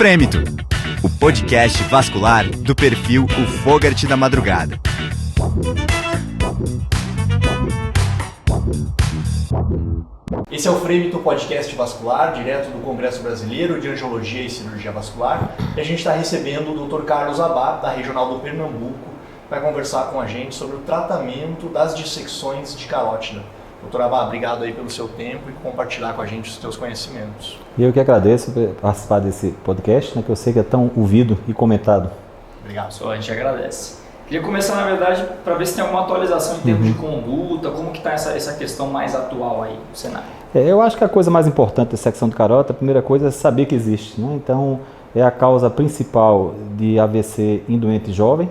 Frêmito, o podcast vascular do perfil O Fogart da Madrugada. Esse é o Frêmito Podcast Vascular, direto do Congresso Brasileiro de Angiologia e Cirurgia Vascular. E a gente está recebendo o Dr. Carlos Abad, da Regional do Pernambuco, para conversar com a gente sobre o tratamento das dissecções de carótida. Dr. Abad, obrigado aí pelo seu tempo e compartilhar com a gente os seus conhecimentos. Eu que agradeço por participar desse podcast, que eu sei que é tão ouvido e comentado. Obrigado. A gente agradece. Queria começar, na verdade, para ver se tem alguma atualização em termos de conduta, como que está essa questão mais atual aí no cenário. Eu acho que a coisa mais importante da dissecção de carótida, a primeira coisa é saber que existe, né? Então, é a causa principal de AVC em doente jovem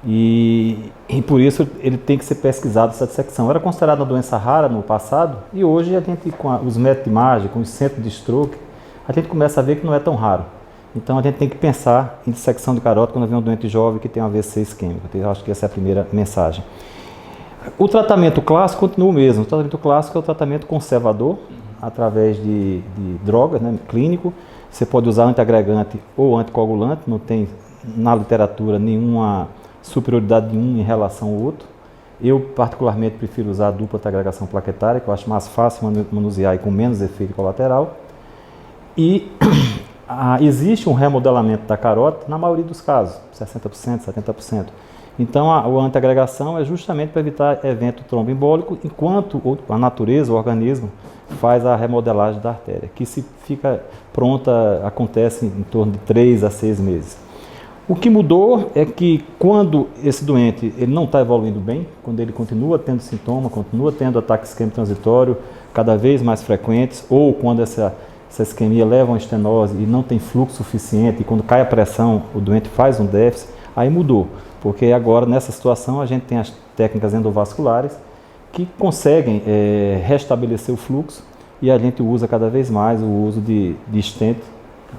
e por isso ele tem que ser pesquisado, essa dissecção. Era considerada uma doença rara no passado e hoje a gente, com os métodos de imagem, com os centros de stroke, a gente começa a ver que não é tão raro. Então a gente tem que pensar em dissecção de carótida quando vem um doente jovem que tem um AVC isquêmico. Eu acho que essa é a primeira mensagem. O tratamento clássico continua o mesmo. O tratamento clássico é o tratamento conservador, através de drogas, né, clínico. Você pode usar antiagregante ou anticoagulante, não tem na literatura nenhuma superioridade de um em relação ao outro. Eu particularmente prefiro usar a dupla antiagregação plaquetária, que eu acho mais fácil manusear e com menos efeito colateral. E existe um remodelamento da carótida na maioria dos casos, 60%, 70%. Então a antiagregação é justamente para evitar evento tromboembólico, enquanto a natureza, o organismo, faz a remodelagem da artéria, que se fica pronta, acontece em torno de 3 a 6 meses. O que mudou é que quando esse doente ele não está evoluindo bem, quando ele continua tendo sintoma, continua tendo ataque isquêmico transitório cada vez mais frequentes, ou quando essa isquemia leva a uma estenose e não tem fluxo suficiente, e quando cai a pressão, o doente faz um déficit, aí mudou. Porque agora, nessa situação, a gente tem as técnicas endovasculares que conseguem restabelecer o fluxo e a gente usa cada vez mais o uso de stent,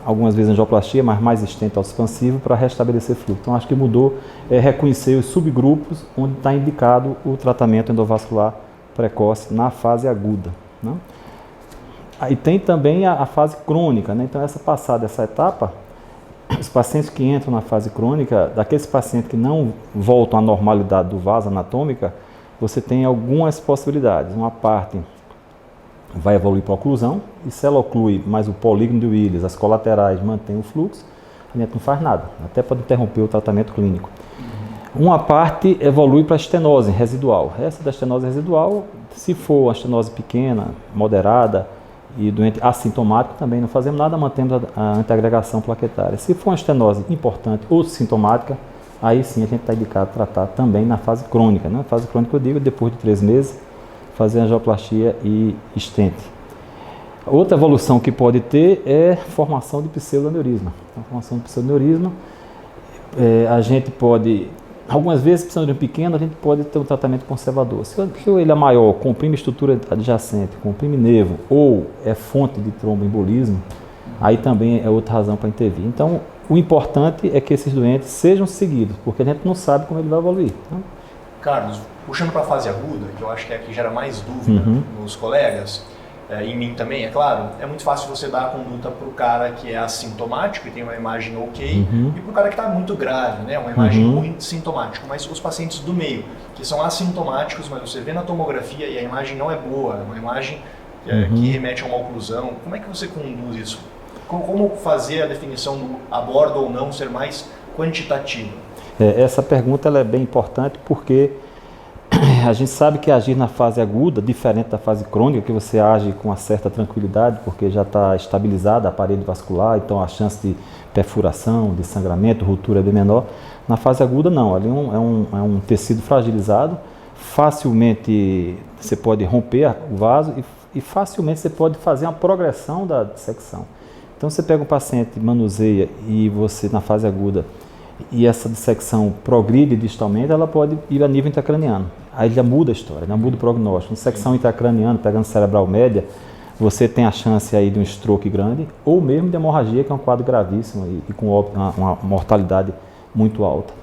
algumas vezes angioplastia, mas mais stent expansivo para restabelecer fluxo. Então, acho que mudou reconhecer os subgrupos onde está indicado o tratamento endovascular precoce na fase aguda, né? Aí tem também a fase crônica, né? Então, passada essa etapa, os pacientes que entram na fase crônica, daqueles pacientes que não voltam à normalidade do vaso anatômica, você tem algumas possibilidades. Uma parte vai evoluir para oclusão, e se ela oclui, mas o polígono de Willis, as colaterais mantém o fluxo, a gente não faz nada, até pode interromper o tratamento clínico. Uma parte evolui para a estenose residual. Essa da estenose residual, se for uma estenose pequena, moderada, e doente assintomático também não fazemos nada, mantemos a antiagregação plaquetária. Se for uma estenose importante ou sintomática, aí sim a gente está indicado tratar também na fase crônica. Na fase crônica eu digo, depois de 3 meses, fazer angioplastia e stent. Outra evolução que pode ter é formação de pseudoaneurisma. A formação de pseudoaneurisma, a gente pode, algumas vezes, pseudoaneurisma pequeno, a gente pode ter um tratamento conservador. Se ele é maior, comprime estrutura adjacente, comprime nervo, ou é fonte de tromboembolismo, aí também é outra razão para intervir. Então, o importante é que esses doentes sejam seguidos, porque a gente não sabe como ele vai evoluir, né? Carlos, puxando para a fase aguda, que eu acho que é a que gera mais dúvida nos colegas, em mim também, é claro, é muito fácil você dar a conduta para o cara que é assintomático e tem uma imagem ok, e para o cara que está muito grave, né, uma imagem muito sintomática. Mas os pacientes do meio, que são assintomáticos, mas você vê na tomografia e a imagem não é boa, é uma imagem que remete a uma oclusão, como é que você conduz isso? Como fazer a definição do abordo ou não ser mais quantitativa? Essa pergunta ela é bem importante porque a gente sabe que agir na fase aguda, diferente da fase crônica, que você age com uma certa tranquilidade, porque já está estabilizada a parede vascular, então a chance de perfuração, de sangramento, ruptura é bem menor. Na fase aguda não, ali é um tecido fragilizado, facilmente você pode romper o vaso e facilmente você pode fazer uma progressão da dissecção. Então você pega um paciente, manuseia e você na fase aguda, e essa dissecção progride distalmente, ela pode ir a nível intracraniano. Aí já muda a história, já muda o prognóstico. Dissecção intracraniana, pegando cerebral média, você tem a chance aí de um stroke grande, ou mesmo de hemorragia, que é um quadro gravíssimo e com uma mortalidade muito alta.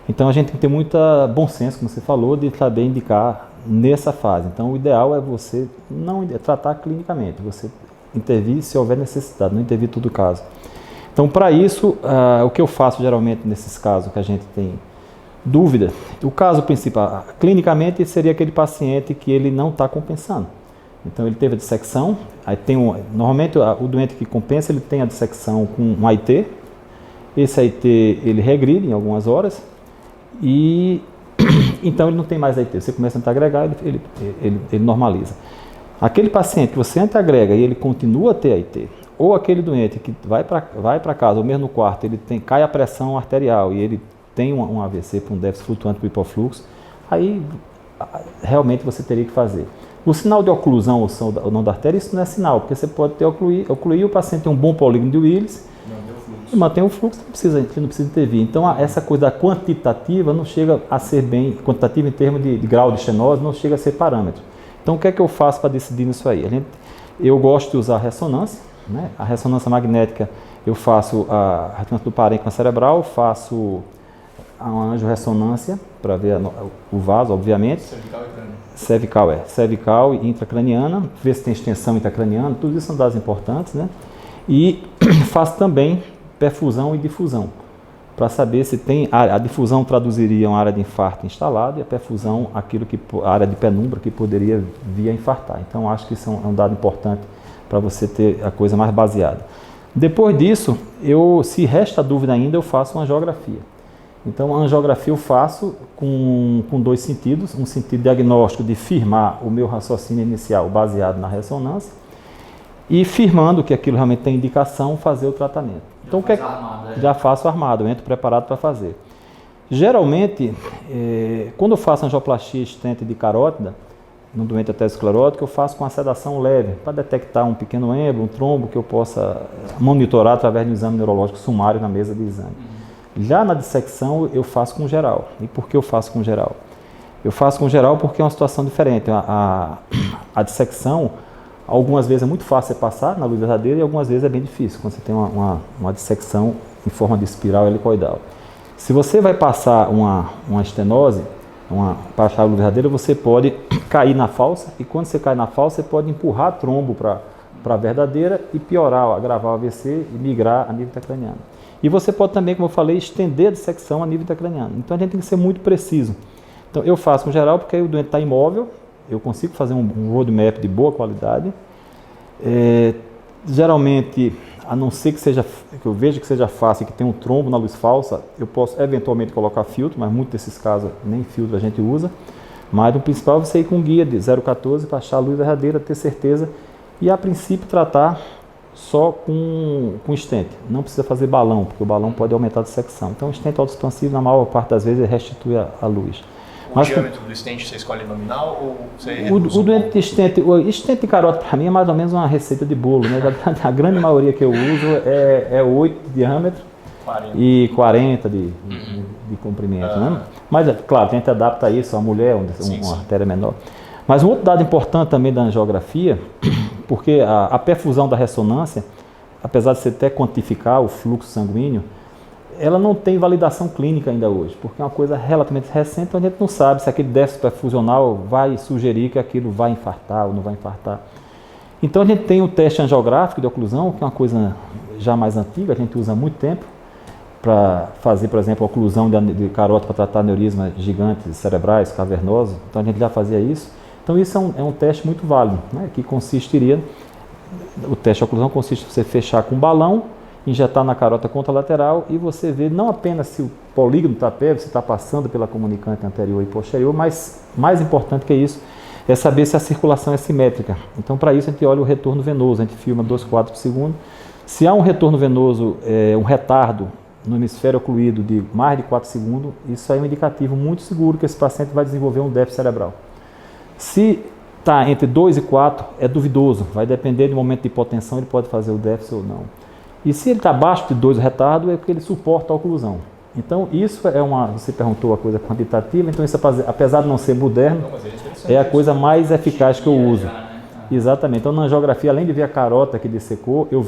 Então a gente tem que ter muito bom senso, como você falou, de saber indicar nessa fase. Então o ideal é você não tratar clinicamente, você intervir se houver necessidade, não intervir todo o caso. Então, para isso, o que eu faço geralmente nesses casos que a gente tem dúvida, o caso principal, clinicamente, seria aquele paciente que ele não está compensando. Então, ele teve a dissecção, aí tem normalmente o doente que compensa, ele tem a dissecção com um AIT, esse AIT ele regride em algumas horas, e então ele não tem mais AIT, você começa a antiagregar, ele normaliza. Aquele paciente que você antiagrega e ele continua a ter AIT, ou aquele doente que vai para casa, ou mesmo no quarto, cai a pressão arterial e ele tem um AVC por um déficit flutuante por hipofluxo, aí realmente você teria que fazer. O sinal de oclusão ou não da artéria, isso não é sinal, porque você pode ter ocluir, o paciente tem um bom polígono de Willis, e mantém o fluxo, não precisa intervir. Então, essa coisa quantitativa não chega a ser bem, quantitativa em termos de grau de estenose, não chega a ser parâmetro. Então, o que é que eu faço para decidir nisso aí? Eu gosto de usar ressonância, né? A ressonância magnética, eu faço a ressonância do parênquima cerebral, faço a angiorressonância para ver o vaso, obviamente. Cervical e crânio. Cervical e intracraniana, ver se tem extensão intracraniana, tudo isso são dados importantes, né? E faço também perfusão e difusão, para saber se tem, a difusão traduziria uma área de infarto instalada e a perfusão, a área de penumbra que poderia vir a infartar. Então, acho que isso é um dado importante para você ter a coisa mais baseada. Depois disso, se resta dúvida ainda, eu faço uma angiografia. Então, a angiografia eu faço com dois sentidos, um sentido diagnóstico de firmar o meu raciocínio inicial baseado na ressonância e firmando que aquilo realmente tem indicação, fazer o tratamento. Então, já faço armado, eu entro preparado para fazer. Geralmente, quando eu faço angioplastia stent de carótida, no doente aterosclerótico, eu faço com a sedação leve, para detectar um pequeno êmbolo, um trombo que eu possa monitorar através de um exame neurológico sumário na mesa de exame. Já na dissecção, eu faço com geral. E por que eu faço com geral? Eu faço com geral porque é uma situação diferente. A dissecção, algumas vezes é muito fácil você passar na luz verdadeira e algumas vezes é bem difícil, quando você tem uma dissecção em forma de espiral helicoidal. Se você vai passar uma estenose, para achar a luz verdadeira, você pode cair na falsa, e quando você cai na falsa, você pode empurrar trombo para a verdadeira e piorar, agravar o AVC e migrar a nível intracraniano. E você pode também, como eu falei, estender a dissecção a nível intracraniano. Então a gente tem que ser muito preciso. Então eu faço com geral porque aí o doente está imóvel, eu consigo fazer um roadmap de boa qualidade. Geralmente, a não ser que eu veja que seja fácil e que tenha um trombo na luz falsa, eu posso eventualmente colocar filtro, mas muitos desses casos nem filtro a gente usa. Mas o principal é você ir com guia de 0,14 para achar a luz verdadeira, ter certeza e a princípio tratar só com stent. Não precisa fazer balão, porque o balão pode aumentar a dissecção. Então o stent autoexpansivo, na maior parte das vezes, restitui a luz. O diâmetro do stent você escolhe nominal ou você reduz o doente de stent, o stent de carótida para mim é mais ou menos uma receita de bolo, né? A grande maioria que eu uso é 8 de diâmetro 40. E 40 de comprimento, né? Mas, claro, a gente adapta isso a mulher, uma artéria menor. Mas um outro dado importante também da angiografia, porque a perfusão da ressonância, apesar de você até quantificar o fluxo sanguíneo, ela não tem validação clínica ainda hoje, porque é uma coisa relativamente recente, onde a gente não sabe se aquele déficit perfusional vai sugerir que aquilo vai infartar ou não vai infartar. Então a gente tem o teste angiográfico de oclusão, que é uma coisa já mais antiga, a gente usa há muito tempo, para fazer, por exemplo, a oclusão de carótida para tratar aneurismas gigantes cerebrais, cavernosos, então a gente já fazia isso. Então isso é um teste muito válido, né, que consistiria, o teste de oclusão consiste em você fechar com um balão, injetar na carótida contralateral e você vê não apenas se o polígono trapézio está passando pela comunicante anterior e posterior, mas mais importante que isso é saber se a circulação é simétrica. Então, para isso, a gente olha o retorno venoso, a gente filma 2 quadros por segundo. Se há um retorno venoso, um retardo no hemisfério ocluído de mais de 4 segundos, isso aí é um indicativo muito seguro que esse paciente vai desenvolver um déficit cerebral. Se está entre 2 e 4, é duvidoso, vai depender do momento de hipotensão, ele pode fazer o déficit ou não. E se ele está abaixo de 2 o retardo, é porque ele suporta a oclusão. Então, isso você perguntou a coisa quantitativa, então isso, apesar de não ser moderno, é a coisa mais eficaz que eu uso. Exatamente. Então, na angiografia, além de ver a carota que dessecou, eu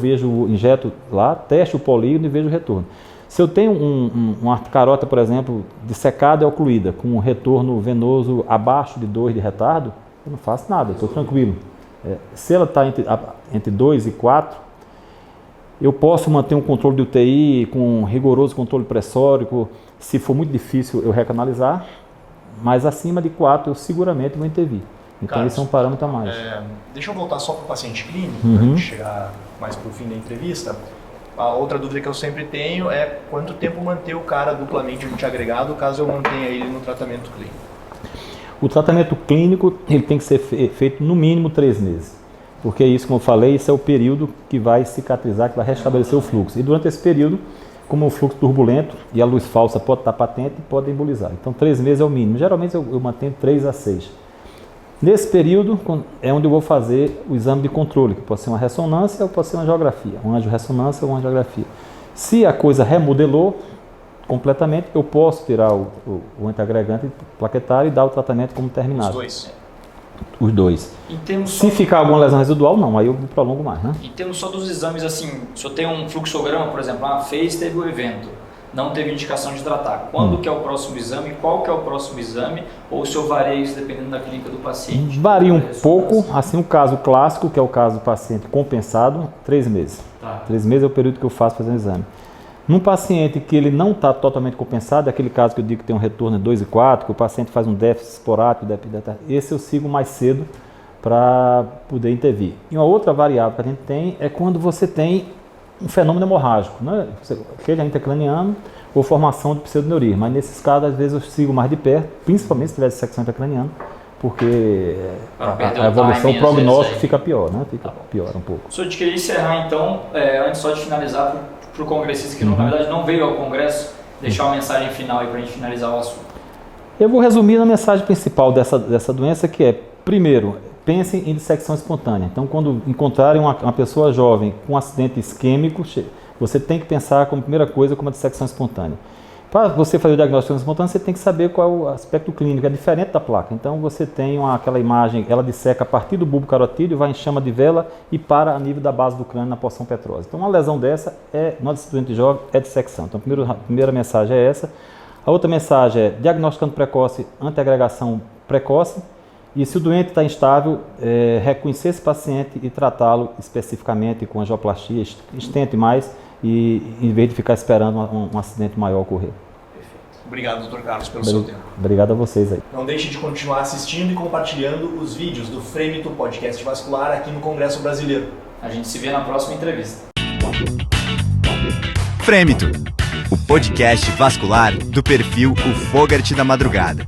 injeto lá, testo o polígono e vejo o retorno. Se eu tenho uma carota, por exemplo, dissecada e ocluída, com um retorno venoso abaixo de 2 de retardo, eu não faço nada, eu estou tranquilo. Se ela está entre 2 e 4, Eu posso manter um controle de UTI com rigoroso controle pressórico. Se for muito difícil, eu recanalizar. Mas acima de 4, eu seguramente vou intervir. Então, Carlos, esse é um parâmetro a mais. Deixa eu voltar só para o paciente clínico, para a gente chegar mais para o fim da entrevista. A outra dúvida que eu sempre tenho é quanto tempo manter o cara duplamente multiagregado caso eu mantenha ele no tratamento clínico? O tratamento clínico ele tem que ser feito no mínimo 3 meses. Porque isso, como eu falei, esse é o período que vai cicatrizar, que vai restabelecer o fluxo. E durante esse período, como o fluxo turbulento e a luz falsa pode estar patente, pode embolizar. Então 3 meses é o mínimo. Geralmente eu mantenho 3 a 6. Nesse período é onde eu vou fazer o exame de controle, que pode ser uma ressonância ou pode ser uma angiografia, uma angiorressonância ou uma angiografia. Se a coisa remodelou completamente, eu posso tirar o antiagregante plaquetário e dar o tratamento como terminado. Os dois? Os dois. Se ficar alguma lesão residual, não, aí eu prolongo mais, né? Em termos só dos exames, assim, se eu tenho um fluxograma, por exemplo, teve o evento, não teve indicação de tratar. Quando que é o próximo exame? Qual que é o próximo exame? Ou se eu varia isso dependendo da clínica do paciente? Varia um pouco, assim, o caso clássico, que é o caso do paciente compensado, 3 meses. 3 meses é o período que eu faço fazendo o exame. Num paciente que ele não está totalmente compensado, é aquele caso que eu digo que tem um retorno de 2 e 4, que o paciente faz um déficit esporádico, esse eu sigo mais cedo para poder intervir. E uma outra variável que a gente tem é quando você tem um fenômeno hemorrágico, né? Seja intracraniano ou formação de pseudoneurismo. Mas nesses casos, às vezes, eu sigo mais de perto, principalmente se tiver dissecção intracraniana, porque a evolução, o prognóstico fica pior, né? Pior um pouco. Só de querer encerrar, então, antes só de finalizar, para o congressista que na verdade não veio ao congresso, deixar uma mensagem final aí para a gente finalizar o assunto. Eu vou resumir na mensagem principal dessa doença, que é, primeiro, pensem em dissecção espontânea. Então, quando encontrarem uma pessoa jovem com um acidente isquêmico, você tem que pensar como primeira coisa como a dissecção espontânea. Para você fazer o diagnóstico espontâneo, você tem que saber qual é o aspecto clínico, é diferente da placa. Então, você tem aquela imagem, ela disseca a partir do bulbo carotídeo, vai em chama de vela e para a nível da base do crânio na porção petrosa. Então, uma lesão dessa, no acidente jovem, é dissecção. Então, a primeira mensagem é essa. A outra mensagem é diagnosticando precoce, antiagregação precoce. E se o doente está instável, reconhecer esse paciente e tratá-lo especificamente com angioplastia, estente mais, e em vez de ficar esperando um acidente maior ocorrer. Perfeito. Obrigado, Dr. Carlos, pelo seu tempo. Obrigado a vocês aí. Não deixe de continuar assistindo e compartilhando os vídeos do Frêmito Podcast Vascular aqui no Congresso Brasileiro. A gente se vê na próxima entrevista. Frêmito, o podcast vascular do perfil O Fogart da Madrugada.